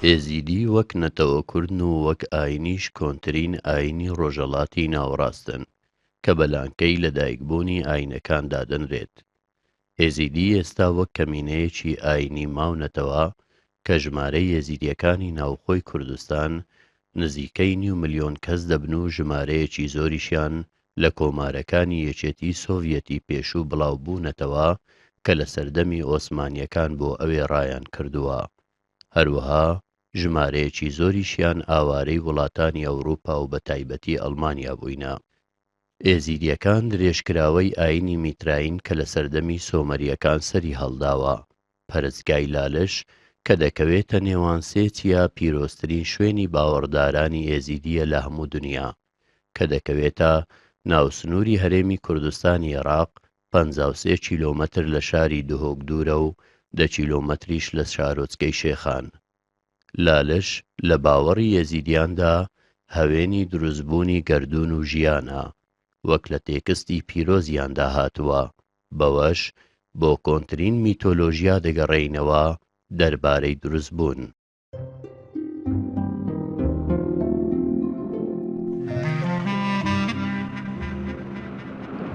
ئێزیدی وەک نەتەوەکردن و وەک ئاینیش کۆنترین ئاینی ڕۆژهەڵاتی ناوەڕاستن کە بە لانکەی لەدایکبوونی ئاینەکان دادەنرێت. ئێزیدی ئێستا وەک کەمینەیەکی ئاینی ماونەتەوە کە ژمارەی یێزیدیەکانی ناوخۆی کوردستان نزیکەی 9 ملیۆن کەس دەبن و ژمارەیەکی زۆریشیان لە کۆمارەکانی یەکێتی سۆڤیەتی پێشوو بڵاوبوونەتەوە کە لە سەردەمی ئۆسمانیەکان بۆ ئەوێ ڕایان کردووە. هەروەها ژمارەیەکی زۆریشیان ئاوارەی وڵاتانی ئەوروپا و بە تایبەتی ئەڵمانیا بووینە. ئێزیدیەکان درێژکراوەی ئاینی میتراین کە لە سەردەمی سۆمەریەکان سەری هەڵداوە، پەرستگای لالش کە دەکەوێتە نێوان سێ چیا پیرۆزترین شوێنی باوەڕدارانی ئێزیدیە لە هەموو دنیا کە دەکەوێتە ناوسنووری هەرێمی کوردستانی عێراق 53 کیلۆمەتر لە شاری دهۆک دوورە و 10 کیلۆمەتریش لە شارۆچکەی شێخان. لالش لە باوەڕی یێزیدیاندا هەوێنی دروستبوونی گەردوون و ژیانە وەک لە تێکستی پیرۆزیاندا هاتووە، بەوەش بۆ کۆنترین میتۆلۆژیا دەگەڕێینەوە دەربارەی دروستبوون.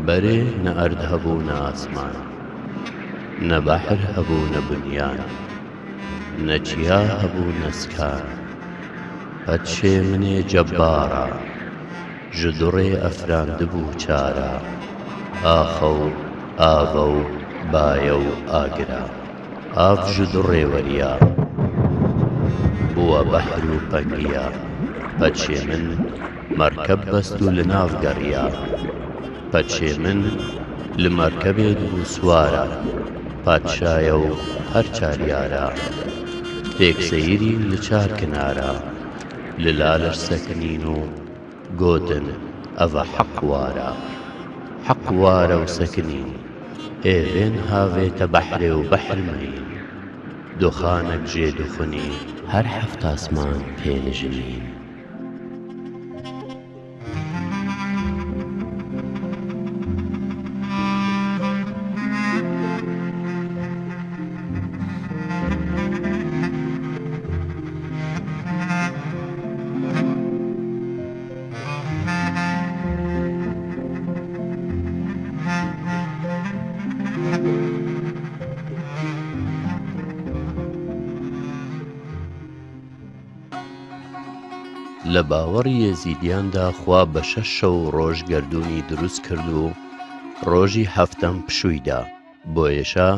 بەرێ نە ئەرد هەبوو نە ئاسمان، نە بەحر هەبوو نە بنیان، نە چیا هەبوو نە سکان، پەتشێ منێ جەبارە ji durê efrandibû çara axew avew bayew agira av ji durê weriya bûye behr û pengiya peçê min merkeb best û li nav geriya peçê min li merkebê dibû swara padşayew her çaryara têk seyirîn li çar kinara li laleş sekinîn û گوتن ئەڤە حەق وارە حەق وارە و سەکنین ئێڤێن هاوێتە بەحرێ و بەحرمەین دۆخانێک ژێ دوخنی هەر هەفت ئاسمان پێنژنین. لە باوەڕی یێزیدیاندا خوا بە 6 شەو ڕۆژ گەردوونی دروست کرد و ڕۆژی هەفتەم پشوویدا. بۆیەشە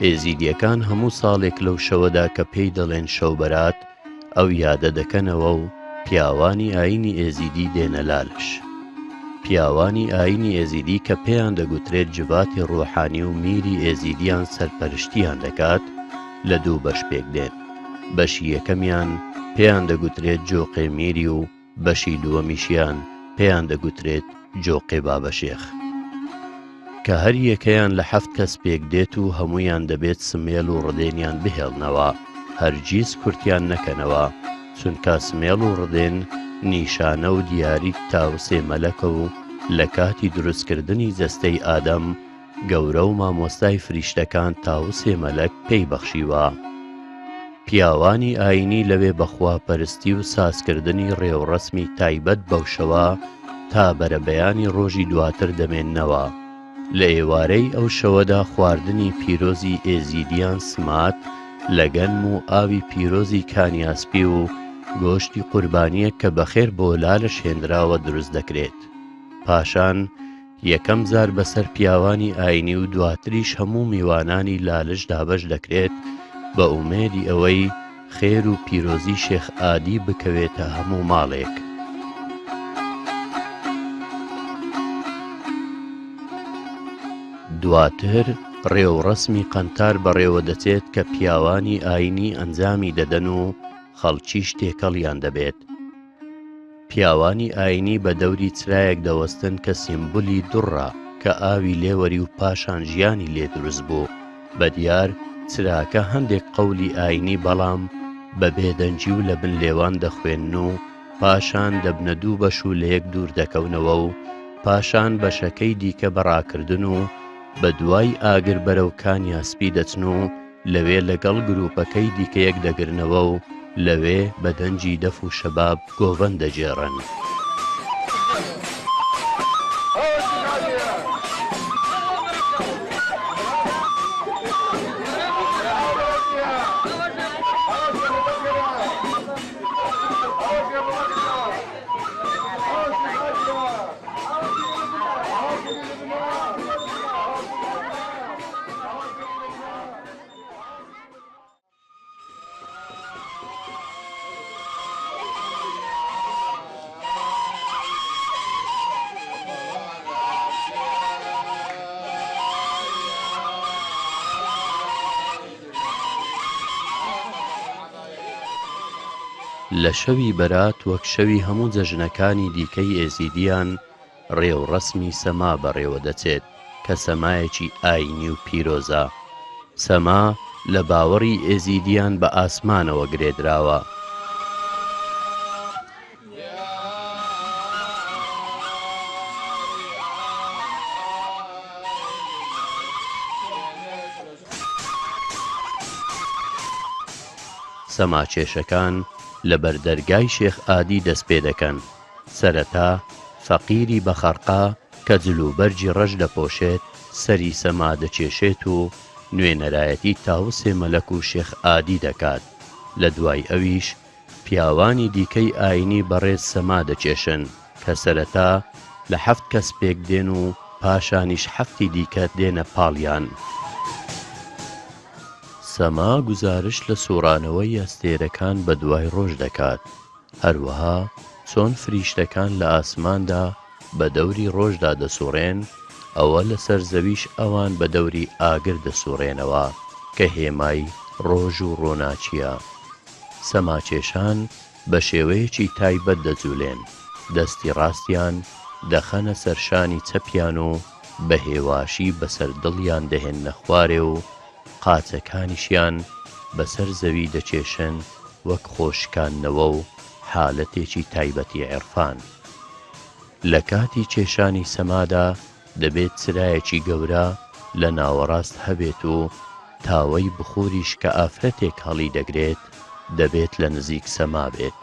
ئێزیدیەکان هەموو ساڵێک لەو شەوەدا کە پێی دەڵێن شەوبەرات ئەو یادە دەکەنەوە و پیاوانی ئاینی ئێزیدی دێنە لالش. پیاوانی ئاینی ئێزیدی کە پێیان دەگوترێت جڤاتی ڕۆحانی و میری ئێزیدیان سەرپەرشتیان دەکات لە دوو بەش پێک دێن. بەشی یەکەمیان پێیان دەگوترێت جۆقێ میری و بەشی دووەمیشیان پێیان دەگوترێت جۆقێ بابەشێخ کە هەر یەکەیان لە 7 کەس پێک دێت و هەموویان دەبێت سمێڵ و ڕدێنیان بهێڵنەوە، هەرگیز کورتیان نەکەنەوە، چونکە سمێڵ و ڕدێن نیشانە و دیاری تاوسێ مەلەکە و لە کاتی دروستکردنی جەستەی ئادەم گەورە و مامۆستای فریشتەکان تاوسێ مەلەک پێی بەخشیوە. پیاوانی ئاینی لەوێ بەخواپەرستی و سازکردنی ڕێوڕەسمی تایبەت بەو شەوە تا بەرەبەیانی ڕۆژی دواتر دەمێننەوە. لە ئێوارەی ئەو شەوەدا خواردنی پیرۆزی ئێزیدیان سمات لە گەنم و ئاوی پیرۆزی کانیاسپی و گۆشتی قوربانیە کە بەخێر بۆ لالش هێنراوە دروست دەکرێت. پاشان یەکەم جار بەسەر پیاوانی ئاینی و دواتریش هەموو میوانانی لالش دابەش دەکرێت بە ئومێدی ئەوەی خێر و پیرۆزی شێخ ئادی بکەوێتە هەموو ماڵێک. دواتر ڕێوڕەسمی قەنتار بەڕێوە دەچێت کە پیاوانی ئاینی ئەنجامی دەدەن و خەڵکیش تێکەڵیان دەبێت. پیاوانی ئاینی بە دەوری چرایەک دەوەستن کە سیمبولی دوڕە کە ئاوی لێوەری و پاشان ژیانی لێ دروست بوو. بەدیار چراکە هەندێک قەولی ئاینی بەڵام بە بێدەنجی و لە بن لێوان دەخوێن و پاشان دەبنە دوو بەش و لە یەک دوور دەکەونەوە و پاشان بەشەکەی دیکە بەڕاکردن و بە دوای ئاگر بەرەو کانیاسپی دەچن و لەوێ لەگەڵ گروپەکەی دیکە یەک دەگرنەوە و لەوێ بە دەنجی دەف و شەباب گۆڤەن دەجێڕن. لە شەوی بەرات وەک شەوی هەموو جەژنەکانی دیکەی ئێزیدیان ڕێوڕەسمی سەما بەڕێوە دەچێت کە سەمایەکی ئاینی و پیرۆزە. سەما لە باوەڕی ئێزیدیان بە ئاسمانەوە گرێدراوە. سەماچێشەکان لە بەردەرگای شێخ ئادی دەست پێ دەکەن. سەرەتا فەقیری بە خەرقا کە جلوبەرجی ڕەش دەپۆشێت سەری سەما دەچێشێت و نوێنەرایەتی تاوسێ مەلەک و شێخ ئادی دەکات. لە دوای ئەویش پیاوانی دیکەی ئاینی بەڕێز سەما دەچێشن کە سەرەتا لە 7 کەس پێک دێن و پاشانیش 7 دیکە دێنە پاڵیان. سەما گزارش لە سوڕانەوەی ئەستێرەکان بە دوای ڕۆژ دەکات. هەروەها چۆن فریشتەکان لە ئاسماندا بە دەوری ڕۆژدا دەسوڕێن، ئەوە لەسەر زەویش ئەوان بە دەوری ئاگر دەسوڕێنەوە کە هێمای ڕۆژ و ڕۆناچیە. سەماچێشان بە شێوەیەکی تایبەت دەجوولێن. دەستی ڕاستیان دەخەنە سەرشانی چەپیان و بە هێواشی بەسەر دڵیان دەهێنە خوارێ و قاچەکانیشیان بەسەر زەوی دەچێشن وەک خۆشکاندنەوە و حالەتێکی تایبەتی عێرفان. لە کاتی چێشانی سەمادا دەبێت چرایەکی گەورە لە ناوەڕاست هەبێت و تاوەی بخوریش کە ئافرەتێک هەڵی دەگرێت دەبێت لە نزیک سەما بێت.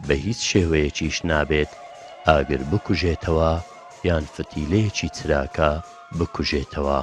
بە هیچ شێوەیەکیش نابێت ئاگر بکوژێتەوە یان فتیلەیەکی چراکە بکوژێتەوە.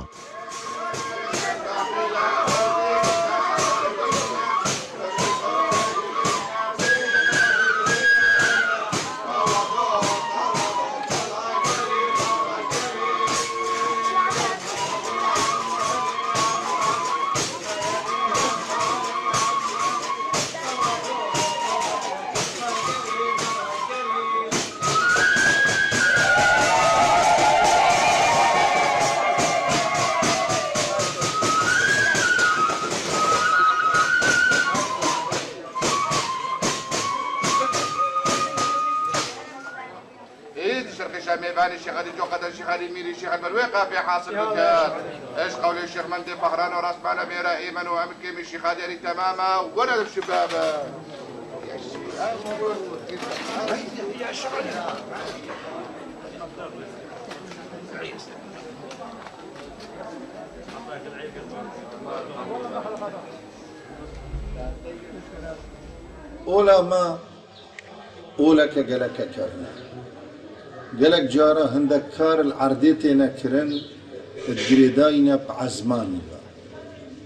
ميفاني شيخ علي جو قدر شيخ علي ميري شيخ البلويقة في حاصل بكات ايش قولي الشيخ مندي بحران وراس معنا ميرا ايمن وامن كيمي الشيخ علي يعني تماما ولا الشباب يا شغل اولا ما اولك قالك كرنا قالك جارة هندك كار العرديتنا كرن الجريداينا بعزماني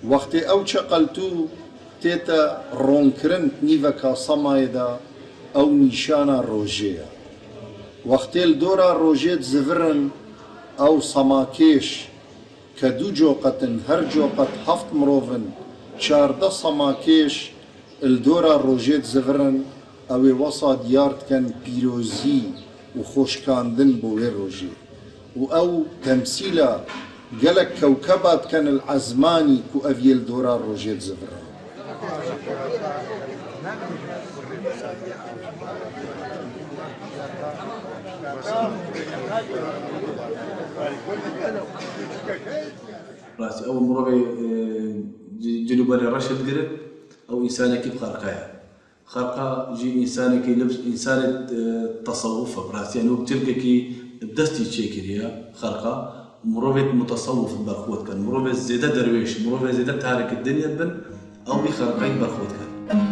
وقت او شقلتو تيتا رون كرن نيفكا صمايدا او نيشانا روجيا وقت الدورة روجيت زفرن او صماكيش كدو جوقتن هر جوقت هفت مروفن شارده صماكيش الدورة روجيت زفرن او وصا ديارت كان بيروزي وخوشكاندن بوي روجي او تمثيلا قالك كوكبات كان العزماني كو افيل دورة روجيت زفرن راسي أول مرة جنوب الرشد قرد أو إنسان كيف خرقها خرقة جي إنسان كي لبس إنسان تصوف براسي يعني بتلقى كي بدستي تشيكريا خرقة مرة متصوف برخوت كان مرة زيادة درويش مرة زيادة تارك الدنيا بن أو بخرقين برخوت كان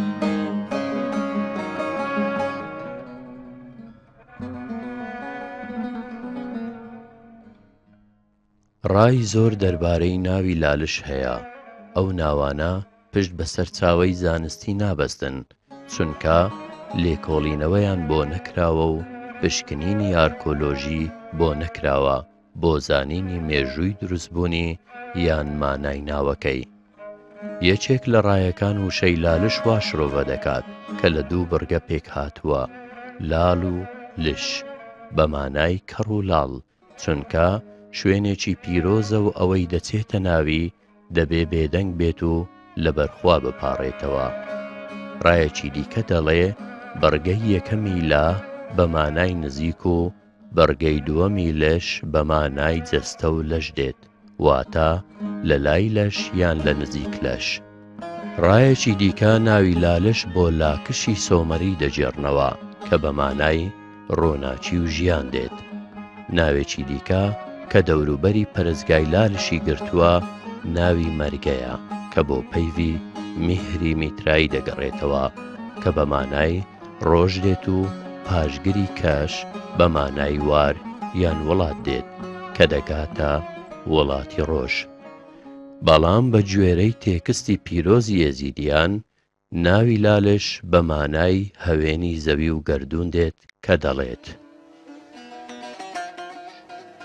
ڕای زۆر دەربارەی ناوی لالش هەیە. ئەو ناوانە پشت بەسەر چاوەی زانستی نابەستن، چونکە لێکۆڵینەوەیان بۆ نەکراوە و پشکنینی ئارکۆلۆژی بۆ نەکراوە بۆ زانینی مێژووی دروستبوونی یان مانای ناوەکەی. یەکێک لە ڕایەکان وشەی لالش وا شرۆڤە دەکات کە لە دوو بڕگە پێک هاتووە، لاڵ و لش، بە مانای کەڕ و لاڵ، چونکە شوێنێکی پیرۆزە و ئەوەی دەچێتە ناوی دەبێ بێدەنگ بێت و لەبەرخوا بپاڕێتەوە. ڕایەکی دیکە دەڵێ بەڕگەی یەکەمی لا بە مانای نزیک و بەڕگەی دووەمی لەش بە مانای جەستە و لەش دێت، واتە لە لای لەش یان لە نزیک لەش. ڕایەکی دیکە ناوی لالش بۆ لاکشی سۆمەری دەجێڕنەوە کە بە مانای ڕۆناچی و ژیان دێت. ناوێکی دیکە کە دەوروبەری پەرستگای لالشی گرتووە ناوی مەرگەیە کە بۆ پەیوی میهری میترایی دەگەڕێتەوە کە بە مانای ڕۆژ دێت و پاشگری کەش بە مانای وار یان وڵات دێت کە دەگاتە وڵاتی ڕۆژ. بەڵام بە گوێرەی تێکستی پیرۆزی یەزیدیان ناوی لالش بە مانای هەوێنی زەوی و گەردوون دێت کە دەڵێت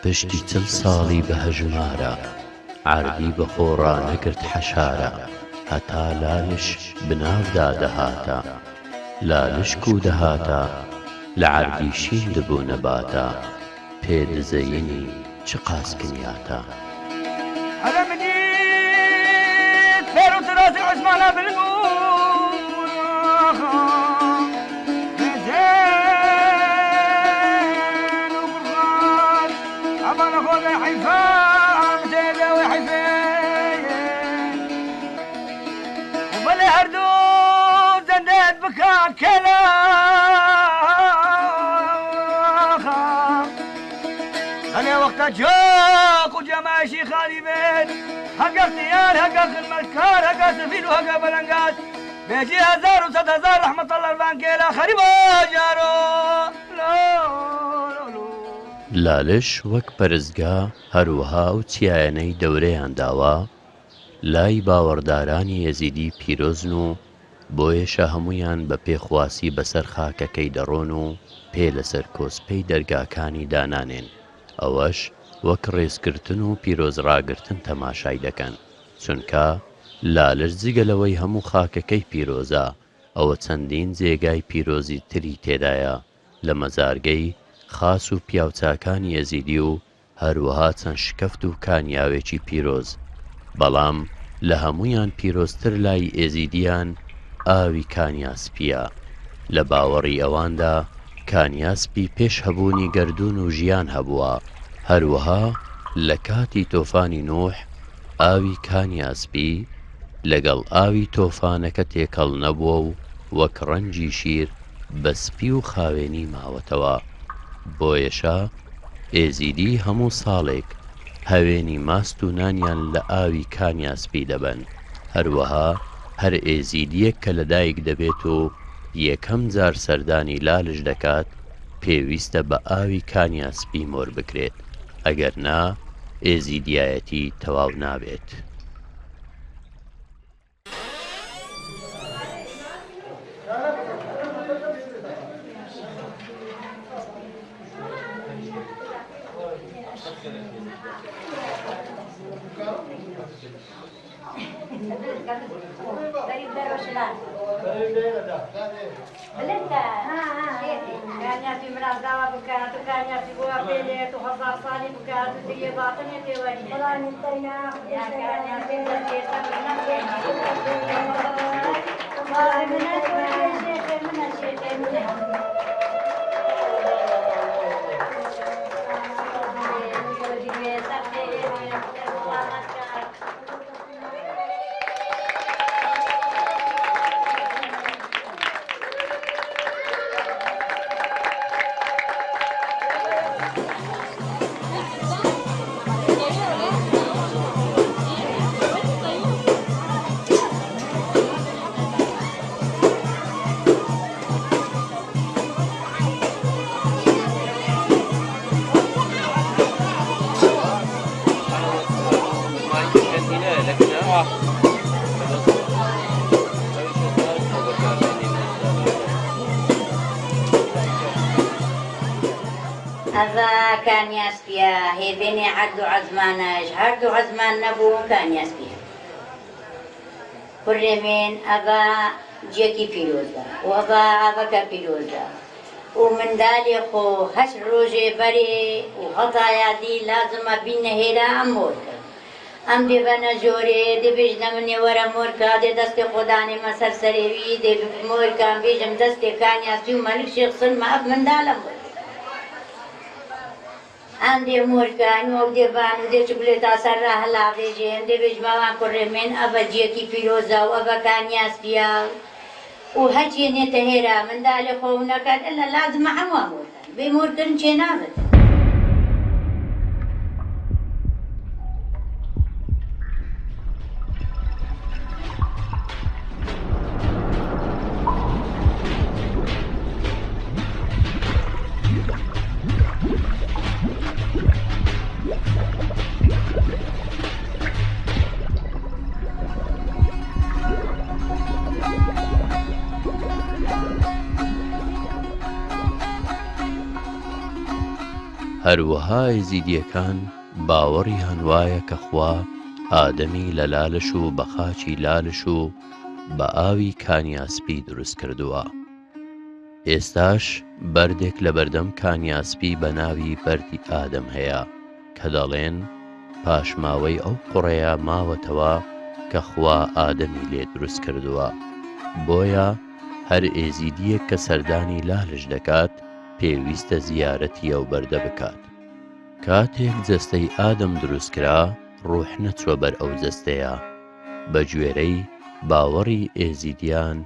پشتی 40 ساڵی بە هەژمارە، عەربی بە خۆڕا نەکرد حەشارە، هەتا لالش بناودا دەهاتە، لالشک و دەهاتە لە عەربی شین دەبوو نەباتە، پێدزەینی چ قاسکنیاتە. على مدينة فيروز راس عثمان بالنور زين وبرغان أبا ناخذ حيفان زيدة وحيفين وبلا هردوز زندت بكا كلا أنا وقت جاك وجماشي خالي بيت هقا اختيار هقا المكار هقا سفيل وهقا بلنقات بيجي 1000 و 100,000 رحمة الله البانكيلا خريبا جارو لالش وەک پەرستگا هەروەها و چیایەنەی دەورەیان داوە لای باوەڕدارانی یەزیدی پیرۆزن و بۆیەشە هەمویان بە پێخواسی بەسەر خاکەکەی دەڕۆن و پێ لەسەر کۆسپەی دەرگاکانی دانانێن. ئەوەش وەک ڕێزکردن و پیرۆزڕاگرتن تەماشای دەکەن، چونکە لالش جگەلەوەی هەموو خاکەکەی پیرۆزە، ئەوە چەندین جێگای پیرۆزی تری تێدایە لە مەزارگەی خاس و پیاوچاکانی یەزیدی و هەروەها چەند شکەفت و کانیاوێکی پیرۆز. بەڵام لە هەمویان پیرۆزتر لای ئێزیدیان ئاوی کانیاسپیە. لە باوەڕی ئەواندا کانیاسپی پێش هەبوونی گەردوون و ژیان هەبووە، هەروەها لە کاتی تۆفانی نوح ئاوی کانیاسپی لەگەڵ ئاوی تۆفانەکە تێکەڵ نەبووە و وەک ڕەنجی شیر بە سپی و خاوێنی ماوەتەوە. بۆیەشە ئێزیدی هەموو ساڵێک هەوێنی ماست و نانیان لە ئاوی کانیاسپی دەبەن. هەروەها هەر ئێزیدیەک کە لەدایک دەبێت و یەکەم جار سەردانی لالش دەکات پێویستە بە ئاوی کانیاسپی مۆر بکرێت، ئەگەر نا ئێزیدیایەتی تەواو نابێت. كان في مرض دواء بكات وكان في بوا بيلت وخضار صالي بكات وزي باطنية تولي والله نتينا يا كان في الزيت من الشيخ کانیاسپیا هێبێنێ هەردوو عەزمانەش هەردوو عەزمان نەبوو کانیاسپیا کوڕێمێن ئەبا جێکی پیرۆزە و ئەبا ئابەکە پیرۆزە و منداڵێ خۆ هەشت ڕۆژێ بەرێ و هەڵتایادی لازمە بینە هێرا ئەم مۆرکە ئەم دێ بەنە جۆرێ دەبێژنە منێ وەرە مۆرکە دێ دەستێ خۆدانێ مەسەر سەرێوی دێ مۆرکان بێژم دەستێ کانیاسی و مەلک شێخ سلمە ئەب منداڵە مۆرکە ئەم دێ مۆرکان وەک دێبان و دێ چ بلێت تا سەر ڕا هەڵاغێژێن دێ بێژ ماوان کوڕێمێن ئەبە جێکی پیرۆزە و ئەبە کانیاسپیا و هەچیە نێتە هێرا منداڵێ خۆ نەکات ئەلە لازمە هەموو مۆرکان بێ مۆرکردن چێ نابێت هەروەها ئێزیدیەکان باوەڕیان وایە کە خوا ئادەمی لە لالش و بە خاچی لالش و بە ئاوی کانیاسپی دروست کردووە. ئێستاش بەردێک لە بەردەم کانیاسپی بە ناوی بەردی ئادەم هەیە کە دەڵێن پاشماوەی ئەو قوڕەیە ماوەتەوە کە خوا ئادەمی لێ دروست کردووە. بۆیە هەر ئێزیدیەک کە سەردانی لالش دەکات پێویستە زیارەتی ئەو بەردە بکات. کاتێک جەستەی ئادەم دروستکرا ڕوح نەچوە بەر ئەو جەستەیە. بە گوێرەی باوەڕی ئێزیدیان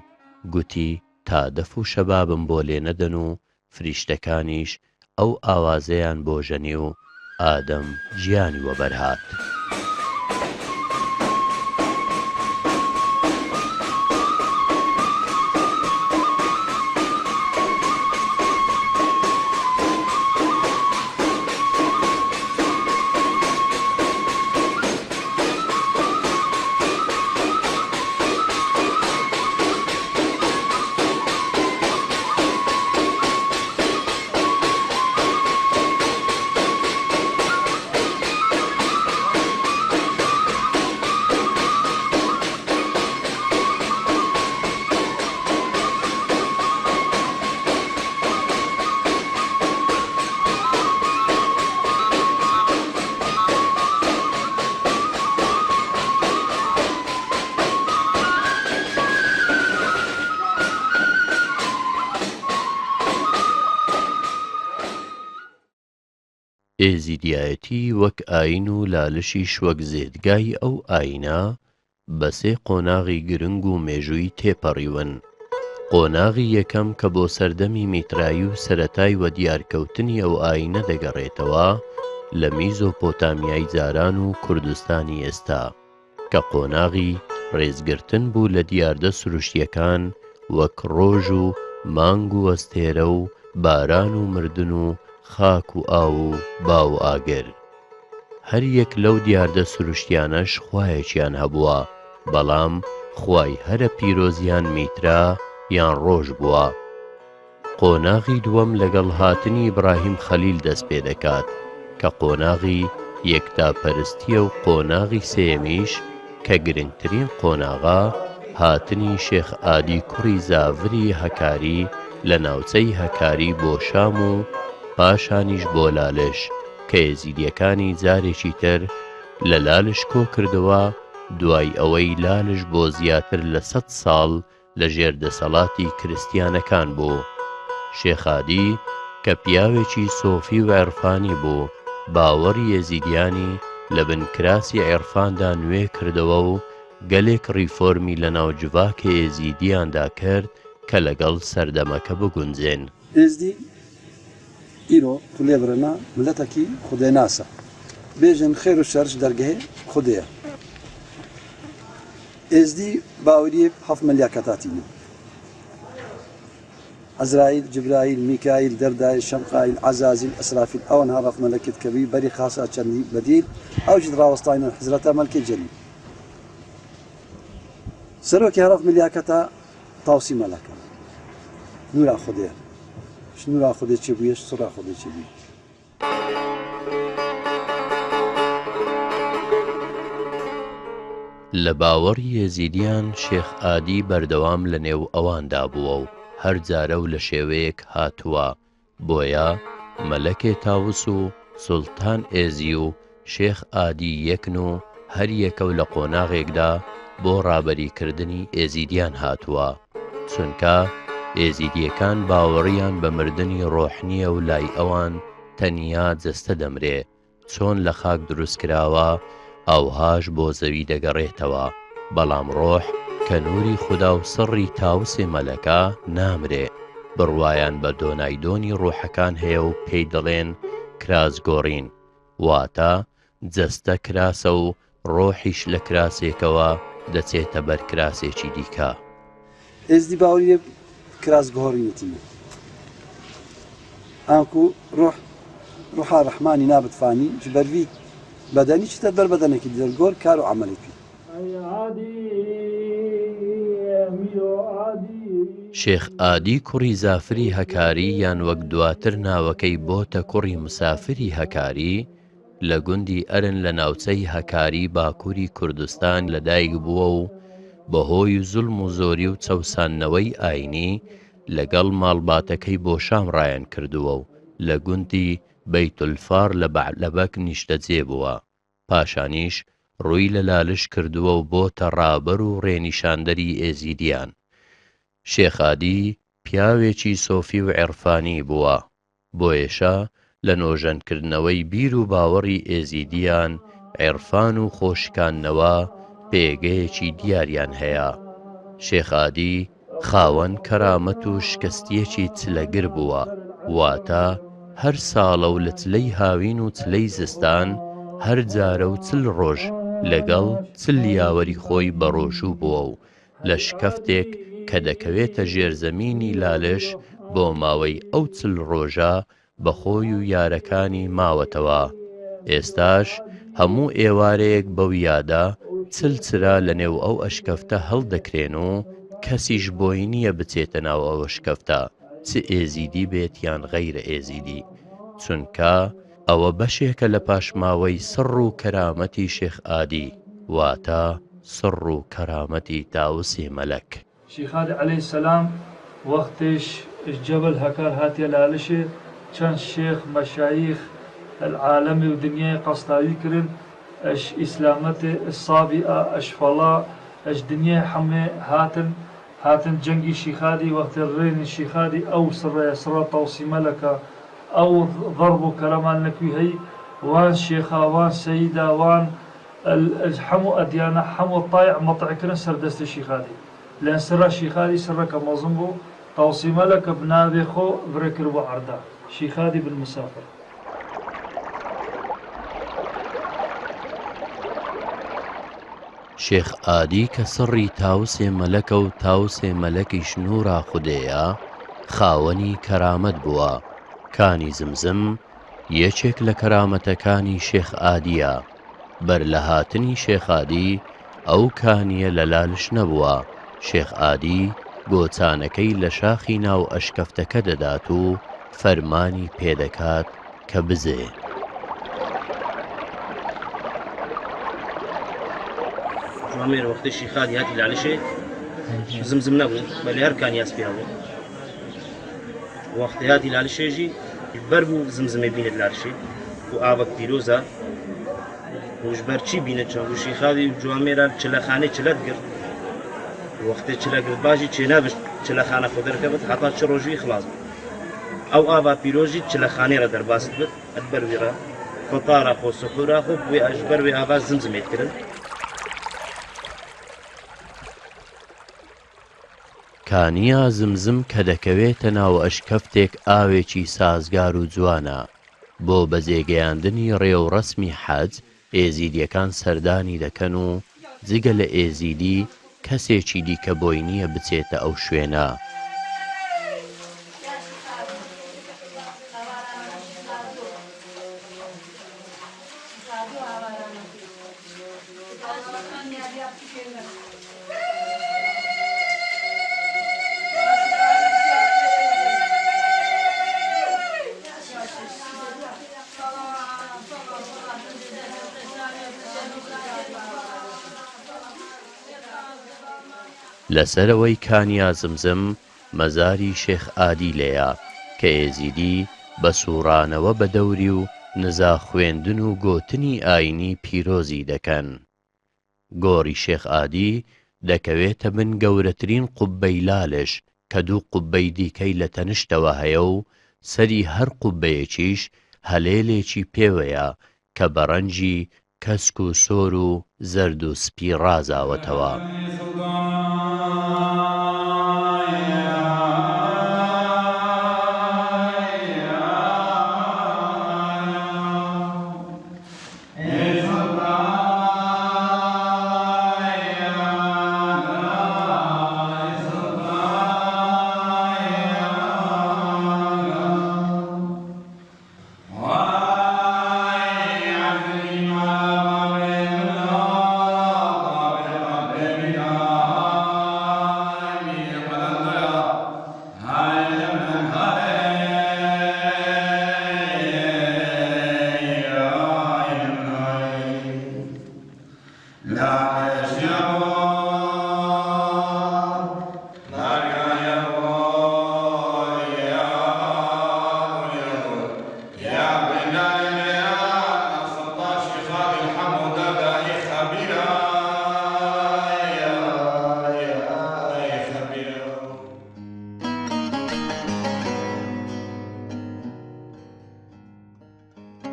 گوتی تا دەف و شەبابم بۆ لێ نەدەن و فریشتەکانیش ئەو ئاوازەیان بۆ ژەنی و ئادەم گیانی وەبەرهات. ئێزیدیایەتی وەک ئاین و لالشیش وەک زێدگای ئەو ئاینە بە سێ قۆناغی گرنگ و مێژووی تێپەڕیون. قۆناغی یەکەم کە بۆ سەردەمی میترایی و سەرەتای وە دیارکەوتنی ئەو ئاینە دەگەڕێتەوە لە میزۆپۆتامیای جاران و کوردستانی ئێستا کە قۆناغی ڕێزگرتن بوو لە دیاردە سروشتیەکان وەک ڕۆژ و مانگ و ئەستێرە و باران و مردن و خاک و ئاو و با و ئاگر. هەر یەک لەو دیاردە سروشتیانەش خوایەکیان هەبووە، بەڵام خوای هەرە پیرۆزیان میترا یان ڕۆژ بووە. قۆناغی دووەم لەگەڵ هاتنی ئیبراهیم خەلیل دەست پێ دەکات کە قۆناغی یەکتاپەرستیە و قۆناغی سێمیش کە گرنگترین قۆناغا هاتنی شێخ ئادی کوڕی زاڤری هەکاری لە ناوچەی هەکاری بۆ شام و پاشانیش بۆ لالش کە ئێزیدیەکانی جارێکی تر لە لالش کۆ کردەوە دوای ئەوەی لالش بۆ زیاتر لە 100 ساڵ لە ژێردەسەڵاتی کریستیانەکان بوو. شێخ ئادی کە پیاوێکی سۆفی و عێرفانی بوو باوەڕی ئێزیدیانی لە بنکراسی عێرفاندا نوێ کردەوە و گەلێک ڕیفۆرمی لە ناو جوواکە ئێزیدیاندا کرد کە لەگەڵ سەردەمەکە بگونجێن. ئێزدی ئیرۆ تولێ برنا ملەتێکی خودێ ناسە بێژن خێر و شەرش دەرگەهێ خودەیە. ئێزدی باوەریە 7 ملیاکەتاتینە. عەزراییل، جبراییل، میکایل، دەردایل، شەمقایل، عەزازیل، ئەسرافیل ئەوەن هەڕەف مەلەکت کەبی بەری خاسا چەندی بەدیل ئەوجد ڕاوەستاینە حزرەتە مەلکەی جەلیل. سەرۆکی هەڕەف ملیاکەتە تاوسی مەلەکە نورا خودەیە. نورا خودێ چێ بوویەش سوڕا خودێ چێ بووی. لە باوەڕی ێزیدیان شێخ ئادی بەردەوام لە نێو ئەواندا بووە و هەر جارە و لە شێوەیەک هاتووە، بۆیە مەلەکێ تاووس و سوڵتان ئێزی و شێخ ئادی یەکن و هەر یەکە و لە قۆناغێکدا بۆ ڕابەریکردنی ئێزیدیان هاتووە، چونکە ئێزیدیەکان باوەڕیان بە مردنی ڕۆح نییە و لای ئەوان تەنیا جەستە دەمرێ، چۆن لە خاک دروستکراوە ئەوهاش بۆ زەوی دەگەڕێتەوە، بەڵام ڕۆح کە نووری خوددا و سڕی تاوسێ مەلەکە نامرێ، بڕوایان بە دۆنایدۆنی ڕۆحەکان هەیە و پێی دەڵێن کراسگۆڕین، واتە جەستە کراسە و ڕۆحیش لە کراسێکەوە دەچێتە بەر کراسێکی دیکە. ئێزدی باوەریە کراسگۆڕینەتینە ئانکو ڕۆحا ڕەحمانی نابتفانی ji ber vî bedenî çi te ber bedenekî dêrgor kar û emelekî. شێخ ئادی کوڕی زافری هەکاری یان وەک دواتر ناوەکەی بۆتە کوڕی مسافری هەکاری لە گوندی ئەرن لە ناوچەی هەکاری باکووری کوردستان لەدایک بووە و بەهۆی زوڵم و زۆری و چەوساننەوەی ئاینی لەگەڵ ماڵباتەکەی بۆ شام ڕایان کردووە و لە گوندی بەیتولفار لە بەعلەبەک نیشتەجێ بووە، پاشانیش ڕووی لە لالش کردووە و بۆتە ڕابەر و ڕێنیشاندەری ئێزیدیان. شێخ ئادی پیاوێکی سۆفی و عێرفانی بووە، بۆیەشە لە نۆژەنکردنەوەی بیر و باوەڕی ئێزیدیان عێرفان و خۆشکاندنەوە پێگەیەکی دیاریان هەیە. شێخ ئادی خاوەن کەرامەت و شکستیەکی چلەگر بووە، واتە هەر ساڵە و لە چلەی هاوین و چلەی زستان هەر جارە و چل ڕۆژ لەگەڵ چل یاوەری خۆی بەڕۆژوو بووە و لە شکەفتێک کە دەکەوێتە ژێرزەمینی لالش بۆ ماوەی ئەو چل ڕۆژە بەخۆی و یارەکانی ماوەتەوە. ئێستاش هەموو ئێوارەیەک بەو یادا چل چرا لە نێو ئەو ئەشکەفتە هەڵدەکرێن و کەسیش بۆی نییە بچێتە ناو ئەوە شکەفتە، چ ئێزیدی بێت یان غەیرە ئێزیدی، چونکە ئەوە بەشێکە لە پاشماوەی سڕ و کەرامەتی شێخ ئادی، واتە سڕ و کەرامەتی تاووسی مەلەک. شێخ ئادی عەلەیهی سەلام وەختێش جەبل هەکار هاتیە لالشێ چەند شێخ مەشایخ العالەمی و دنیای قەستاوی کردن ئەش ئیسلامەتێ ئسابیئە ئەش فەڵا ئەش دنیای هەمێ هاتن جەنگی شێخ ئادی وەختێ ڕێنی شێخ ئادی ئەو سڕەیە سڕە تاوسی مەلەکە ئەو ضەرب و کەرەمان نەکوی هەی وان شێخا وان سەیدا وان هەموو ئەدیانە هەموو تایع مەتعکردن سەردەستی شێخ ئادی لەن سرە شێخ ئادی سڕەکە مەزم بوو تاوسی مەلەکە بناوێ خۆ برێکرد بۆ عەردا شێخ ئادی بن مسافر. شێخ ئادی کە سڕی تاوسێ مەلەکە و تاوسێ مەلەکیش نوورا خودەیە خاوەنی کەرامەت بووە. کانی زمزم یەکێک لە کەرامەتەکانی شێخ ئادیە. بەر لە هاتنی شێخ ئادی ئەو کانیە لە لالش نەبووە، شێخ ئادی گۆچانەکەی لە شاخی ناو ئەشکەفتەکە دەدات و فەرمانی پێدەکات کە بزێ. جوامێر وەختی شێخ ئادی هاتی لالشێ زمزم نەبوو، بەلێ هەر کانیاس پێیا بوو. وەختی هاتی لالشێژی بەر بوو زمزمێ بینێت لالشێ و ئاوەک پیرۆزە وژبەر چی بینێت چەند و شێخ ئادی جوامێرە چلەخانەی چلەت گرت. وەختێ چلەگرت باشی چێنابشت چلەخانە خۆ دەرکەبێت هەتا چ ڕۆژوی خلاص بوو. ئەو ئاوا پیرۆژی چلەخانەیە دەرباست بێت ئەت بەروێرە فەتارە خۆ سەحورا خۆ بوێ ئەش بەروێ ئاوا زمزمێت کردن. کانیا زمزم کە دەکەوێتە ناو ئەشکەفتێک ئاوێکی سازگار و جوانە. بۆ بەجێگەیاندنی ڕێوڕەسمی حەج ئێزیدیەکان سەردانی دەکەن و جگە لە ئێزیدی کەسێکی دیکە بۆی نییە بچێتە ئەو شوێنە. لەسەرەوەی کانیا زمزم مەزاری شێخ ئادی لێیە کە ئێزیدی بە سوورانەوە بە دەوری و نزا خوێندن و گۆتنی ئاینی پیرۆزی دەکەن. گۆڕی شێخ ئادی دەکەوێتە بن گەورەترین قوببەی لالش کە دوو قوببەی دیکەی لە تەنشتەوە هەیە و سەری هەر قوببەیەکیش هەلێلێکی پێوەیە کە بە ڕەنجی کەسک و سۆر و زەرد و سپی ڕازاوەتەوە.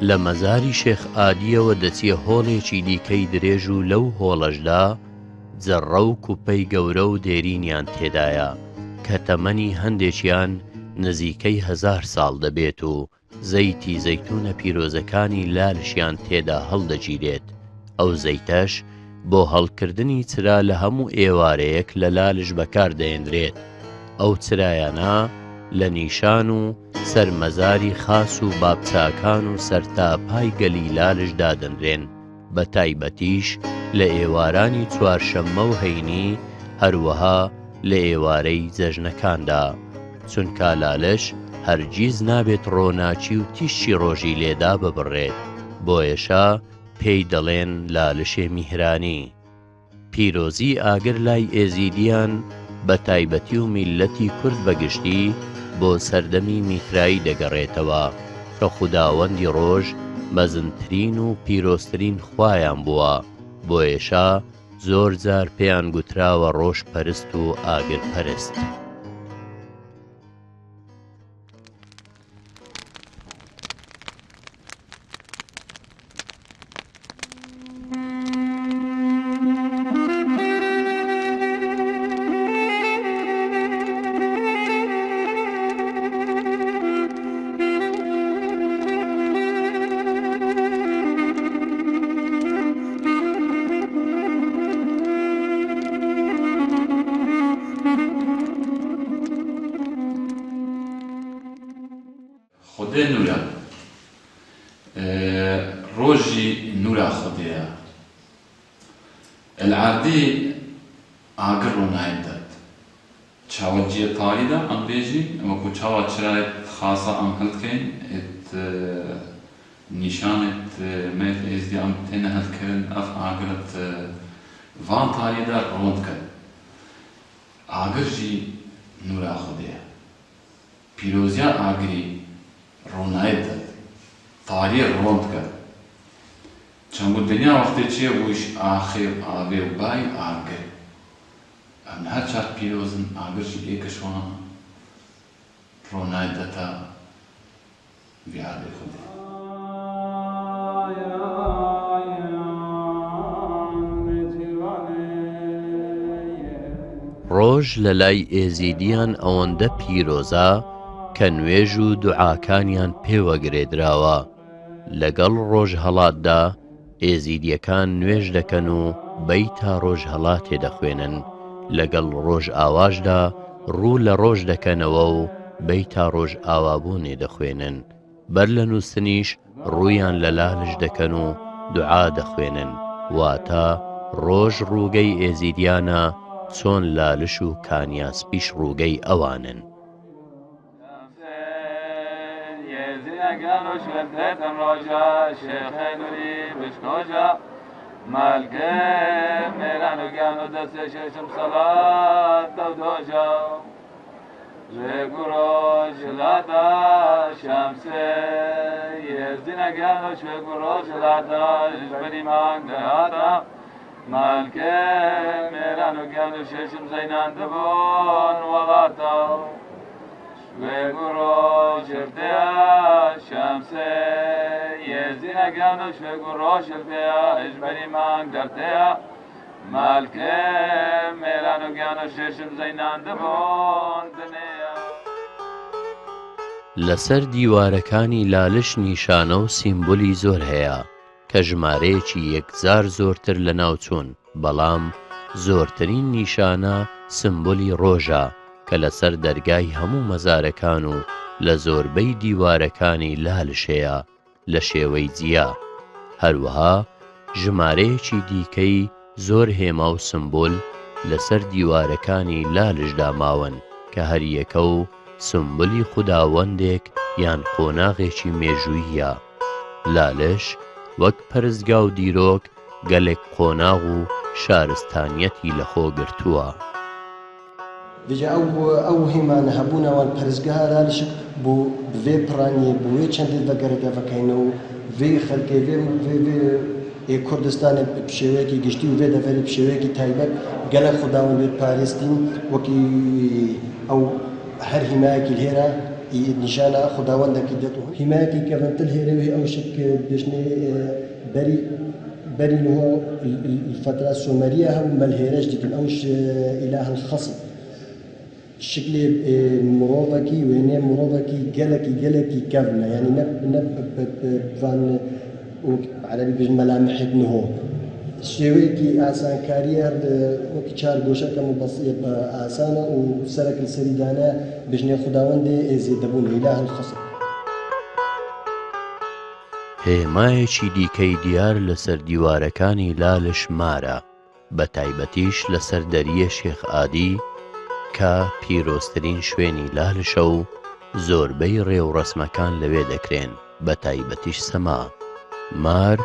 لە مەزاری شێخ ئادیەوە دەچیە هۆڵێکی دیکەی درێژ و لەو هۆڵەشدا جەڕە و کوپەی گەورە و دێرینیان تێدایە کە تەمەنی هەندێکیان نزیکەی 1000 ساڵ دەبێت و زەیتی زەیتونە پیرۆزەکانی لالشیان تێدا هەڵدەگیرێت. ئەو زەیتەش بۆ هەڵکردنی چرا لە هەموو ئێوارەیەک لە لالش بەکاردەهێنرێت. ئەو چرایانە لە نیشان و سەرمەزاری خاس و بابچاکان و سەرتاپای گەلی لالش دادەنرێن، بە تایبەتیش لە ئێوارانی چوارشەممە و هەینی، هەروەها لە ئێوارەی جەژنەکاندا، چونکە لالش هەرگیز نابێت ڕۆناچی و تیشی ڕۆژی لێدا ببڕێت، بۆیەشە پێی دەڵێن لالشێ میهرانی. پیرۆزی ئاگر لای ئێزیدیان بە تایبەتی و میلەتی کورد بەگشتی بۆ سەردەمی میترایی دەگەڕێتەوە کە خوداوەندی ڕۆژ مەزنترین و پیرۆزترین خوایان بووە، بۆیەشە زۆر جار پێیان گوتراوە ڕۆژ پەرست و ئاگر پەرست. خودێ نورە، ڕۆژی نورە خودەیە. العادی ئاگر ڕۆنایەت دەت، چاوە جێتاریدا ئەم بێژی وەکو چاوە چرایەت خاسە ئەم هەڵکەین نیشانێت مێت ئێزدی ئەم تێنە هەڵکردن ئەف ئاگرت وان تاریدا ڕۆند کرد. ئاگرژی نورە خودەیە، پیرۆزیە ئاگری ڕۆنایەت دەت، تاریە ڕۆند کرد. چەند دنیا وەختێ چیە بوویش ئاخێر ئاوێ و بای ئاگر ئەم هەر چار پیرۆزن ئاگرژی ئێکەشوان ڕۆنایەت دەتە ڤیاردێ خودێ. ڕۆژ لە لای ئێزیدیان ئەوەندە پیرۆزە کە نوێژ و دوعاکانیان پێوەگرێدراوە. لەگەڵ ڕۆژ هەڵاتدا ئێزیدیەکان نوێژ دەکەن و بەیتا ڕۆژ هەڵاتێ دەخوێنن، لەگەڵ ڕۆژ ئاواشدا ڕوو لە ڕۆژ دەکەنەوە و بەیتا ڕۆژ ئاوابوونێ دەخوێنن. بەر لە نووسنیش ڕوویان لە لالش دەکەن و دوعا دەخوێنن، واتە ڕۆژ ڕووگەی ئێزیدیانە چۆن لالش و کانیاسپیش ڕووگەی ئەوانن. مالکه میران و گیان و دست ششم صلات و دوجا شگورو جلاتا شمسه یزدین گیان و شگورو جلاتا جبری مانگاتا مالکه میران و گیان و ششم زینان دبون ولاتا شگورو جردیا شمسه یزدین گیان و شگورو جردیا جبری مانگاتا مالکه میران و گیان و ششم زینان دبون دنیا لەسەر دیوارەکانی لالش نیشانە و سیمبولی زۆر هەیە کە ژمارەیەکی یەکزار زۆرتر لە ناوچوون، بەڵام زۆرترین نیشانە سمبولی ڕۆژە کە لەسەر دەرگای هەموو مەزارەکان و لە زۆربەی دیوارەکانی لالش هەیە لە شێوەی جیا. هەروەها ژمارەیەکی دیکەی زۆر هێما و سمبول لەسەر دیوارەکانی لالشدا ماون کە هەریەکە و سمبولی خوداوەندێک یان قۆناغێکی مێژوویە. لالش وەک پەرستگا و دیرۆک گەلێک قۆناغ و شارستانیەتی لەخۆ گرتووە. دیجا ئەو هێمانە هەبوونەوەن پەرستگاها لالشک بۆ بێ پڕانیە بۆ وێ چەندێت بەگەرەدەڤەکەینەوە و وێ خەلکێ وێ کوردستانە پشێوەیەکی گشتی و وێ دەفەری پشێوەیەکی تایبەت گەلە خوداوەند بێت پارێستین وەکی ئەو هەر هیمایەکی هێرە نیشانە خوداوەندێکی دێت و هیمایەکی کەڤەنتل هێرەوێ ئەو شک بژنێ بەری نهۆ الفترة السومرية هم ملهيرش ديكن أوش إله الخصم شكلي مروفكي ويني مروفكي جلكي كافنا يعني نب فان عربي بيجن ملامح نهو شويكي آسان كارير وكي چار گوشة كمبسيط آسانة وسرك السريدانة بجني خداوند زيدبون إله الخصم هێمایەکی دیکەی دیار لەسەر دیوارەکانی لالش مارە، بە تایبەتیش لەسەر دەریە شێخ ئادی کە پیرۆزترین شوێنی لالشە و زۆربەی ڕێوڕەسمەکان لەوێ دەکرێن، بە تایبەتیش سەما. مار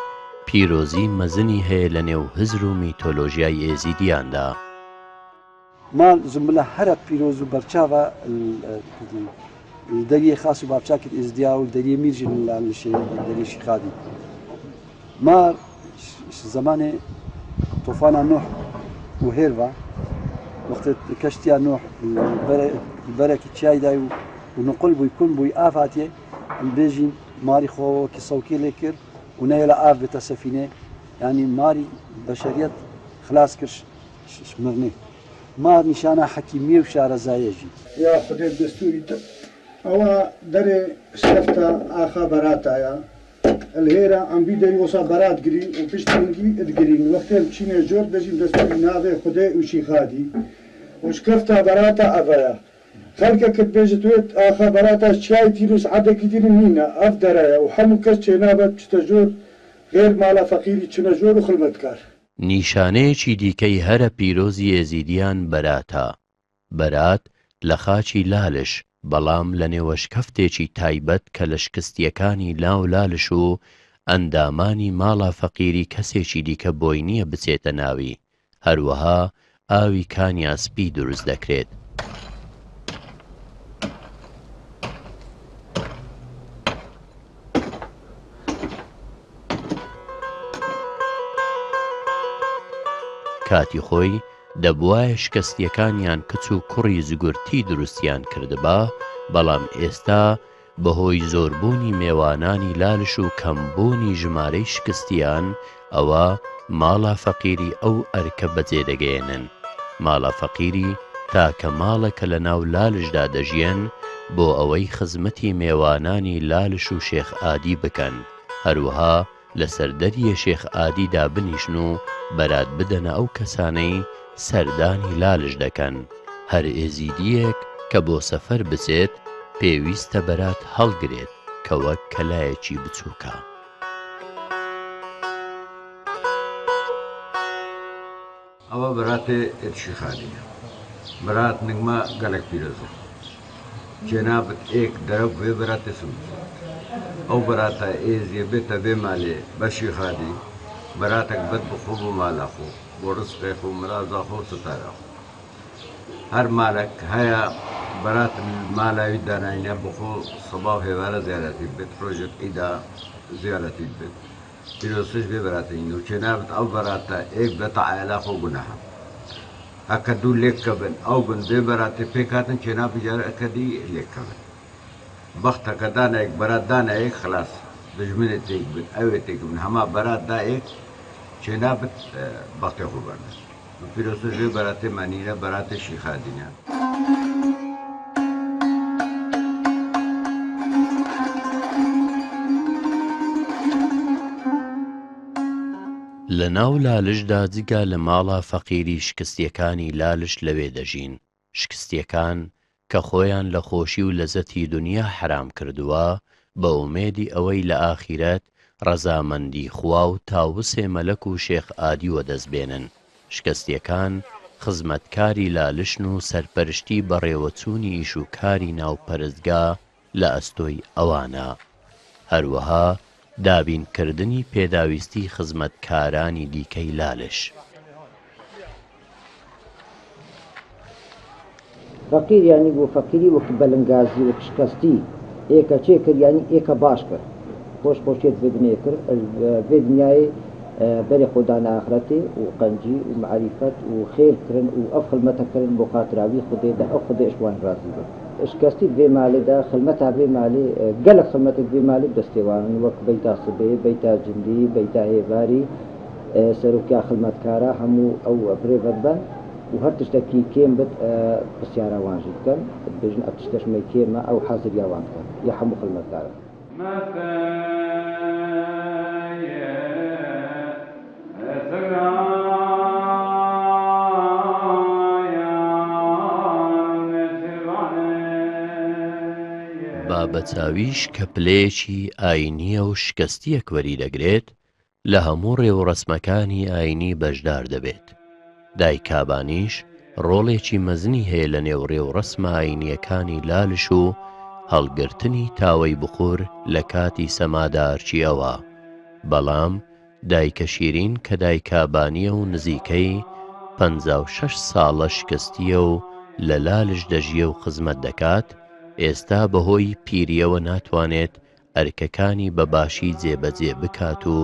پیرۆزی مەزنی هەیە لە نێو هزر و میتۆلۆژیای ئێزیدیاندا. مار زمبلە هەرە پیرۆز و بەرچاوە دەریە خاص و بابچاکت ئێزدیا و دەریە میرژن لالشێ دەریشی خادی. مار زمانێ طوفانە نوح و هێرڤە وەختە کەشتیا نوح بەرێکی چیای دای و نقل بووی کون بووی ئاف هاتیێ بێژین ماری خۆوەکی سەوکی لێ کرد و نەیە لە ئاف بێتە سەفینێ، یعنی ماری بەشەریەت خلاص کرد شمرنێ. مار نیشانە حەکیمیە و شارەزایەژی. یا خودێ دەستوری ئەوە دەرێ شەفتە ئاخا بەراتایە الهێرە ئەمبی دەری وەسا بەرات گری و پشتنگی ئەدگرین وەختێ بچینێ جۆر دەژیم دەستوری ناوێ خودێ وشی خادی وشکەفتە بەراتە ئەڤەیە خەلکەکت بێژتوێت ئاخا بەراتە چای تیروس عادێکی دیرن نینە ئەف دەرەیە و هەموو کەس چێنابەت بچتە جۆر غێر ماڵە فەقیری چنە جۆر و خلمەتکار. نیشانەیەکی دیکەی هەرە پیرۆزی ئێزیدیان بەراتە. بەرات لە خاچی لالش، بەڵام لە نێوەشکەفتێکی تایبەت کە لە شکستیەکانی لاو لالش و ئەندامانی ماڵە فەقیری کەسێکی دیکە بۆی نییە بچێتە ناوی. هەروەها ئاوی کانیاسپی دروست دەکرێت. کاتی خۆی دەبوایە شکستیەکانیان کچ و کوڕی زگورتی دروستیان کردبا، بەڵام ئێستا بەهۆی زۆربوونی میێوانانی لالش و کەمبوونی ژمارەی شکستیان ئەوە ماڵە فەقیری ئەو ئەرکە بەجێدەگەێنن. ماڵە فەقیری تاکە ماڵەکە لە ناو لالشدا دەژیان بۆ ئەوەی خزمەتی میێوانانی لالش و شێخ ئادی بکەن، هەروەها لە سەردەریە شێخ ئادیدا بنیشن و بەرات بدەنە ئەو کەسانەی سەردانی لالش دەکەن. هەر ئێزیدیەک کە بۆ سەفەر بچێت پێویستە بەرات هەڵگرێت کە وەک کەلایەکی بچووکە. ئەوە بەراتێ ئێرشی خانیە بەرات نگمە گەلێک پیرۆزە جێنابەت ئێک دەرە بێ بەراتێ سم ئەو بەراتە ئێزیە بێتە بێ مالێ بەشی خادی براتك بد بخو مال أخو ورزق أخو مراز أخو ستار أخو هر مالك هيا برات المال يدانا إنه بخو صباح ولا زيارتي بيت روجت إذا زيارتي بيت پیرۆسش بێ بەراتین و چێنابێت ئەو بەراتە ئێک بێتە عایلا خۆ گوناها ئەکە دوو لێککە بن ئەو بن بێ بەراتێ پێکاتن چێنا بجارە ئەکەدی لێککە بن بەختەکە دانایەک بەرات دانایەک خلاص دژمنێت تێک بن ئەوێ تێک بن هەما بەرات دایەک چێنابێت بەختێ خۆ بەرن پیرۆسش بێ بەراتێ مانیرە بەراتێ شیخادینە لە ناو لالشدا جگا لە ماڵە فەقیری شکستیەکانی لالش لەوێ دەژین شکستیەکان کە خۆیان لە خۆشی و لەزەتی دنیا حرام کردووە بە ئومێدی ئەوەی لە ئاخیرەت ڕەزامەندی خوا و تاوسێ مەلەک و شێخ ئادی وەدەستبێنن شکستیەکان خزمەتکاری لالشن و سەرپەرشتی بەڕێوەچوونی ئیش و کاری ناوپەرستگا لە ئەستۆی ئەوانە هەروەها دابینکردنی پێداویستی خزمەتکارانی دیکەی لالش فەقیر یانی بۆ فەقیری وەک بەلەنگازی وەک شکستی ئێکە چێ کرد یانی ئێکە باش کرد خۆش خۆشیێت بێ دنیا کرد بێ دنیای بەرێ خۆدانە ئاخرەتێ و قەنجی و معریفەت و خێرکردن و ئەو خڵمەتەکردن بۆ خاتراوی خودێدا ئەو خودێ ئەشوان ڕازی بێت شکستی بێ مالێدا خلمەتا بێ مالێ گەلک خلمەتێک بێ مالێ دەستێوانن وەک بەیتا سبێ بەیتا جندی بەیتا هێواری سەرۆکیا خلمەتکارە هەموو ئەو ئەبرێ بەن و هەر تشتێکی کێم بێت پرسیارەوانژی بکەن بێژن ئەو تشتەشمەی کێمە ئەو حەزریاوان بکەن یا هەموو خلمەتکارە بەچاویش کە پلەیەکی ئاینیە و شکستیەک وەری دەگرێت لە هەموو ڕێوڕەسمەکانی ئاینی بەشدار دەبێت دایکابانیش ڕۆڵێکی مەزنی هەیە لە نێو ڕێوڕەسمە ئاینیەکانی لالش و هەڵگرتنی تاوەی بخور لە کاتی سەمادارچیەوە بەڵام دایکە شیرین کە دایکابانیە و نزیکەی 56 ساڵە شکستیە و لە لالش دەژیە و خزمەت دەکات ئێستا بەهۆی پیریەوە ناتوانێت ئەرکەکانی بەباشی جێبەجێ بکات و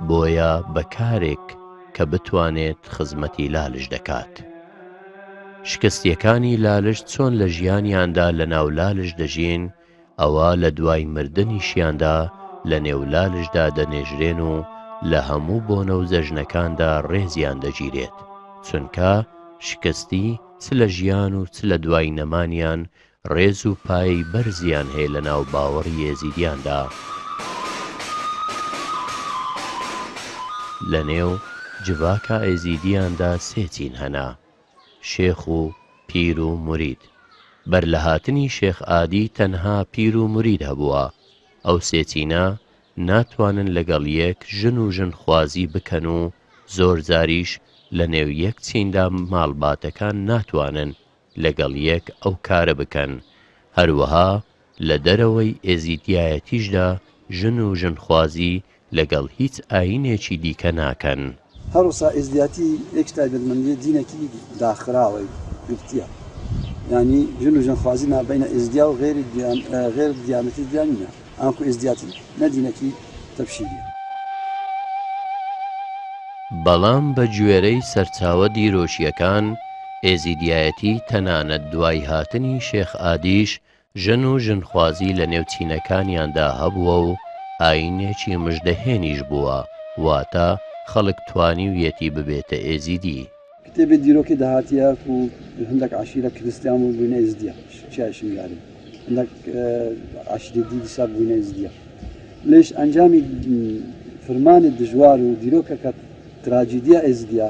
بۆیە بەکارێک کە بتوانێت خزمەتی لالش دەکات شکستیەکانی لالش چۆن لە ژیانیاندا لە ناو لالش دەژین ئەوە لە دوای مردنیشیاندا لە نێو لالشدا دەنێژرێن و لە هەموو بۆنە و زەژنەکاندا ڕێزیان دەگیرێت چونکە شکستی چ لە ژیان و چ لە دوای نەمانیان ڕێز و پایی بەرزیان هەیە لە ناو باوەڕی یێزیدیاندا لە نێو جڤاکە ئێزیدیاندا سێچین هەنا شێخ و پیر و مرید بەر لە هاتنی شێخ ئادی تەنها پیر و مرید هەبووە ئەو سێچینە ناتوانن لەگەڵ یەک ژن و ژن خوازی بکەن و زۆر جاریش لە نێو یەک چیندا ماڵباتەکان ناتوانن لەگەڵ یەک ئەو کارە بکەن هەروەها لە دەرەوەی ئێزیدیایەتیشدا ژن و ژنخوازی لەگەڵ هیچ ئاینێکی دیکە ناکەن هەروسا ئێزدیاتی یەک تایبەتمەندی دینێکی داخراوەی گرتیە ینی ژن و ژنخوازی نابینە ئێزدیا و غێر دیانەتی دیان نیە ئەمکو ئێزدیاتی نەدینێکی تەفشیریە بەڵام بە گوێرەی سەرچاوە دیرۆشیەکان ئێزیدیایەتی تەنانەت دوای هاتنی شێخ ئادیش ژن و ژنخوازی لە نێوچینەکانیاندا هەبووە و ئاینێکی مژدەهێنیش بووە واتە خەڵک توانی و یەتی ببێتە ئێزیدی کتێبێ دیرۆکی داهاتیە و هەندێک عشیرە کریستیان و بووینە ئێزدیە چیاشم یاری هەندێک عشیرەتی دیسا بووینە ئێزدیە لێش ئەنجامی فرمانی دژوار و دیرۆکەکە تراجیدیە ئێزدیە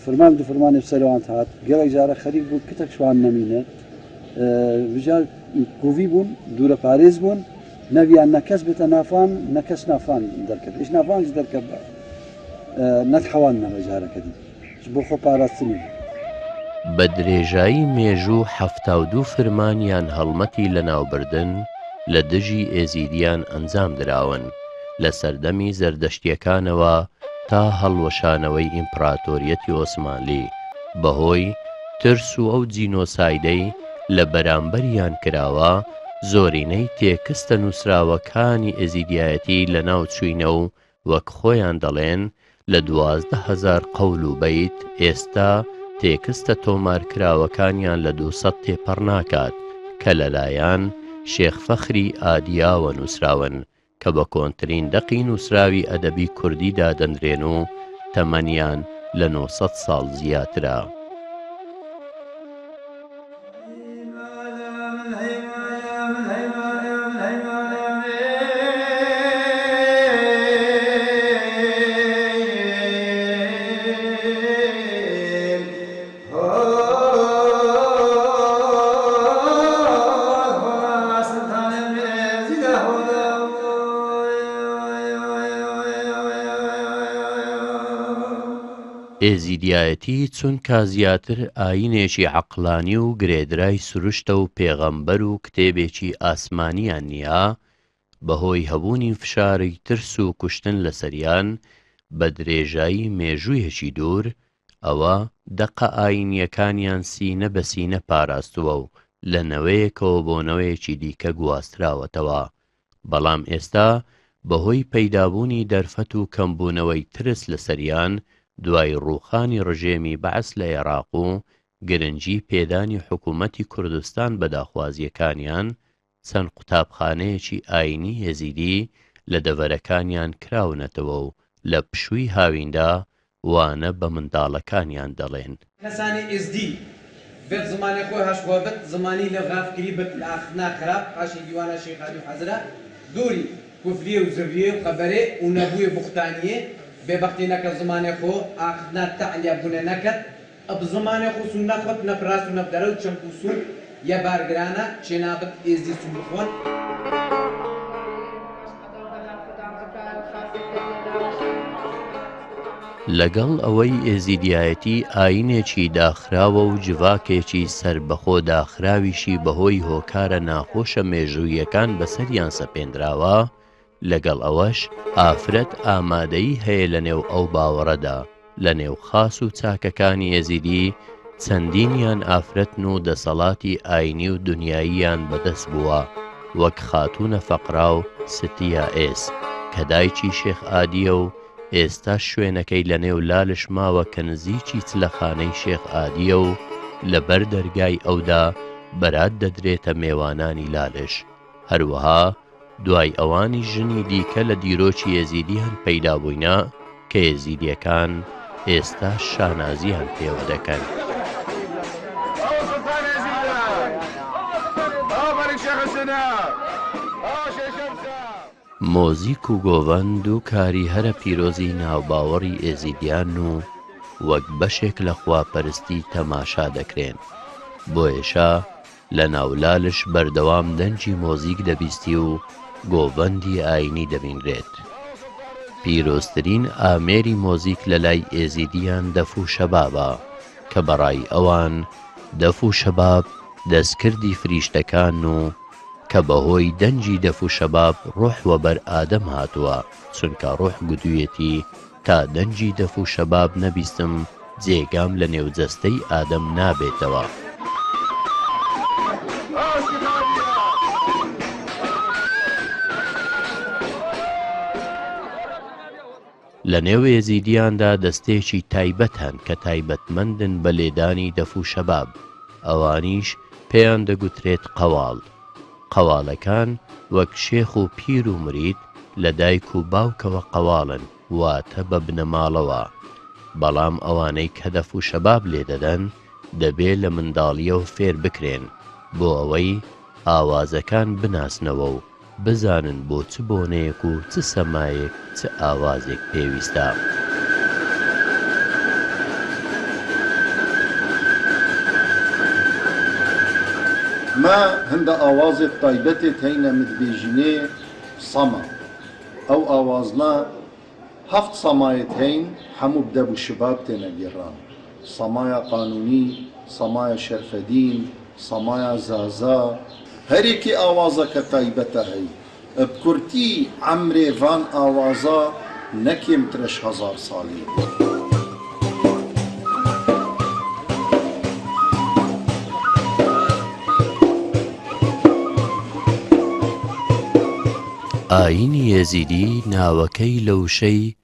فرمان دو فرمانی بسەرەوان هات گەڵێک جارە خەریک بوو کتێک شوان نەمینێت بژار کوڤی بوون دوورە پارێز بوون نەویان نەکەس بێتە نافان نەکەس نافان دەرکرد هیچ نافانش دەرکرد نەتحەوان نەوە جارەکەدی بۆ خۆ پاراستنی بە درێژایی مێژوو 72 فرمانیان هەڵمەتی لە ناوبردن لە دژی ئێزیدیان ئەنجام دراون لە سەردەمی زەردەشتیەکانەوە تا هەڵوەشانەوەی ئیمپراتۆریەتی ئۆسمانلی بەهۆی ترس و ئەو جینۆسایدەی لە بەرامبەریان کراوە زۆرینەی تێکستە نووسراوەکانی ئێزیدیایەتی لە ناو چوینە و وەک خۆیان دەڵێن لە 12,000 قەول و بەیت ئێستا تێکستە تۆمارکراوەکانیان لە 200 تێپەڕ ناکات کە لەلایەن شێخ فەخری ئادیاوە نووسراون کە بە کۆنترین دەقی نووسراوی ئەدەبی کوردیدا دەنرێن و تەمەنیان لە 900 ساڵ زیاترە. ئێزیدیایەتی چونکە زیاتر ئایینێکی عەقڵانی و گرێدرای سروشتە و پێغەمبەر و کتێبێکی ئاسمانیان نییە بەهۆی هەبوونی فشاری ترس و کوشتن لەسەریان بە درێژایی مێژوویەکی دوور ئەوە دەقە ئایینیەکانیان سینە بە سینە پاراستووە و لە نەوەیەکەوە بۆ نەوەیەکی دیکە گواستراوەتەوە. بەڵام ئێستا بەهۆی پەیدابوونی دەرفەت و کەمبوونەوەی ترس لەسەریان دوای ڕووخانی ڕژێمی بەعس لە عێراق و گرنگی پێدانی حکوومەتی کوردستان بە داخوازیەکانیان چەند قوتابخانەیەکی ئاینی هێزیدی لە دەڤەرەکانیان کراونەتەوە و لە پشووی هاویندا وانە بە منداڵەکانیان دەڵێن کەسانی ئێزدی بێت زمانی خۆی هەشوابێت زمانی لە غافکری بێت لە ئاخنا خراپ پاشی دیوانە شێخادی حەزرە دووری کوفریە و زەویە و قەبەرێ و نەبووی بوختانیە بێبەختی نەکە زمانی خۆ ئاخنا تەعلیا بوونە نەکەت ئەب زمانی خۆ سون نەخۆت نەپراس و نەبدەرە و چەمپ و سون یە بارگرانە چێنابێت ئێزدی سون بخۆن لەگەڵ ئەوەی ئێزیدیایەتی ئایینێکی داخراوە و جڤاکێکی سەربەخۆ داخراویشی بەهۆی هۆکارە ناخۆشە مێژوویەکان بەسەریان سەپێنراوە لەگەڵ ئەوەش ئافرەت ئامادەیی هەیە لە نێو ئەو باوەڕەدا لە نێو خاس و چاکەکانی ئێزیدی چەندینیان ئافرەتن و دەسەڵاتی ئاینی و دنیاییان بەدەست بووە وەک خاتوونە فەقرا و ستیا ئێس کە دایکی شێخ ئادیە و ئێستا شوێنەکەی لە نێو لالش ماوە کە نزیکی چلەخانەی شێخ ئادیە و لەبەر دەرگای ئەودا بەرات دەدرێتە میێوانانی لالش. هەروەها دوای ئەوانی ژنی دیکە لە دیرۆکی ئێزیدیان پەیدا بووینە کە ئێزیدیەکان ئێستا شانازیان پێوە دەکەن. مۆزیک و گۆڤەند و کاری هەرە پیرۆزی ناوباوەڕی ئێزیدیان و وەک بەشێک لە خواپەرستی تەماشا دەکرێن. بۆ ئێشە لە ناولالش بەردەوام دەنجی مۆزیک دەبیستی و گۆڤەندی ئاینی دەبینرێت. پیرۆزترین ئامێری مۆزیک لە لای ئێزیدیان دەف و شەبابە کە بەڕای ئەوان دەف و شەباب دەستکردی فریشتەکان و کە بەهۆی دەنجی دەف و شەباب ڕۆح وەبەر ئادەم هاتووە چونکە ڕۆح گوتوویەتی تا دەنجی دەف و شەباب نەبیستم جێگام لە نێوجەستەی ئادەم نابێتەوە. لە نێو ئێزیدیاندا دەستێکی تایبەت هەن کە تایبەتمەندن بە لێدانی دەف و شەباب ئەوانیش پێیان دەگوترێت قەواڵ. قەواڵەکان وەک شێخ و پیر و مرید لە دایک و باوکەوە قەواڵن واتە بە بنەماڵەوە بەڵام ئەوانەی کە دەف و شەباب لێدەدەن دەبێت لە منداڵیەوە فێر بکرێن بۆ ئەوەی ئاوازەکان بناسنەوە و بزانن بۆ چ بۆنەیەک و چ سەمایەک چ ئاوازێک پێویستە. ما هەندە ئاوازێک تایبەتێک هەینە مدبێژینێ سەما ئەو ئاوازنا هەفت سەمایەت هەین هەموو بدەب و شباب تێنە گێڕان سەمایە قانونی سەمایە شەرفەدین سەمایە زازا هەرێکی ئاوازەکە تایبەتە هەی بکورتی عمرێ ڤان ئاوازە نەکێمترش 1000 ساڵی. ئایینی ێزیدی ناوەکەی لە وشەی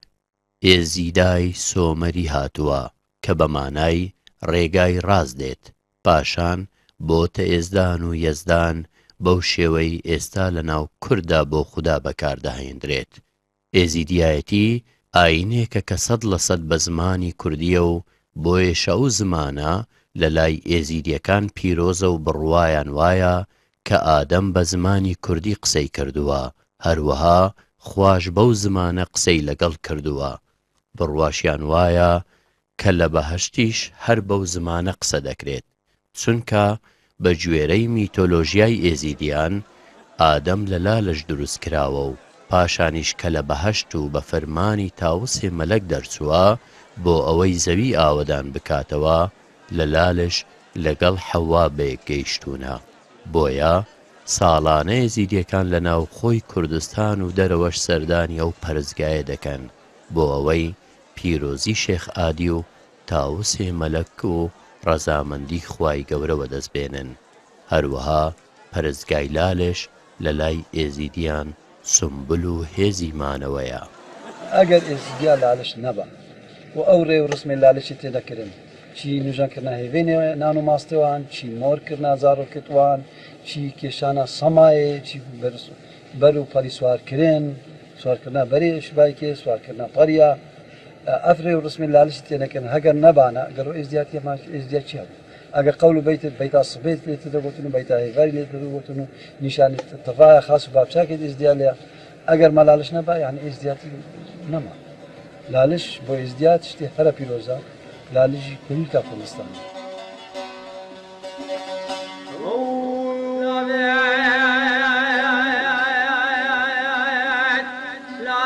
ئێزیدای سۆمەری هاتووە کە بە مانای ڕێگای ڕاست دێت، پاشان بۆتە ئێزدان و یەزدان بەو شێوەی ئێستا لە ناو کووردا بۆ خوددا بەکاردەهێنرێت. ئێزیدیایەتی ئایینێکە کە 100% بە زمانی کوردیە و بۆیە ئەو زمانە لە لای ئێزیدیەکان پیرۆزە و بڕوایان وایە کە ئادەم بە زمانی کوردی قسەی کردووە، هەروەها خوش بەو زمانە قسەی لەگەڵ کردووە. بڕواشیان وایە کە لە بەهەشتیش هەر بەو زمانە قسە دەکرێت، چونکە بە گوێرەی میتۆلۆژیای ئێزیدیان ئادەم لە لالەش دروست کراوە و پاشانیش کە لە بەهەشت و بە فەرمانی تاوسێ مەلەک دەرچووە بۆ ئەوەی زەوی ئاوەدان بکاتەوە، لە لالش لەگەڵ حەوا بەیەکگەیشتوونە. بۆیە ساڵانە ئێزیدیەکان لە ناو خۆی کوردستان و دەرەوەش سەردانی ئەو پەرستگایە دەکەن بۆ ئەوەی پیرۆزی شێخ ئادی و تاوسێ مەلەک و ڕەزامەندی خوای گەورەوە دەستبێنن. هەروەها پەرستگای لالش لە لای ئێزیدیان سمبل و هێزی مانەوەیە. ئەگەر ئێزیدیا لالش نەبە و ئەو ڕێ و ڕسمی لالشی تێدەکردن، چی نوژانکردنا هێوێنێ نان و ماستەوان، چی مۆرکردنا زارۆکردوان، چی کێشانە سەمایە، چی بەر و پەری سوارکردن، سوارکردنا بەرێ شبایکێ، سوارکردنا پەریە، ئەفرێ و ڕسمی لالشی تێنەکەن هەگەر نەبانە ئەگەر ئێزدیاتی ئێزدیا چی هەبوو؟ ئەگەر قەول و بەیتا سبێت لێت دەبوتن و بەیتا هێڤاری لێت دەبوتن و نیشانی تەڤایە خاص و بابچاکێت ئێزدیا لێە، ئەگەر مەلالش نەبا یعنی ئێزدیاتی نەما. لالش بۆ ئێزدیات شتێ هەرە پیرۆزە، لالژی کوردی تا کوردستان. لا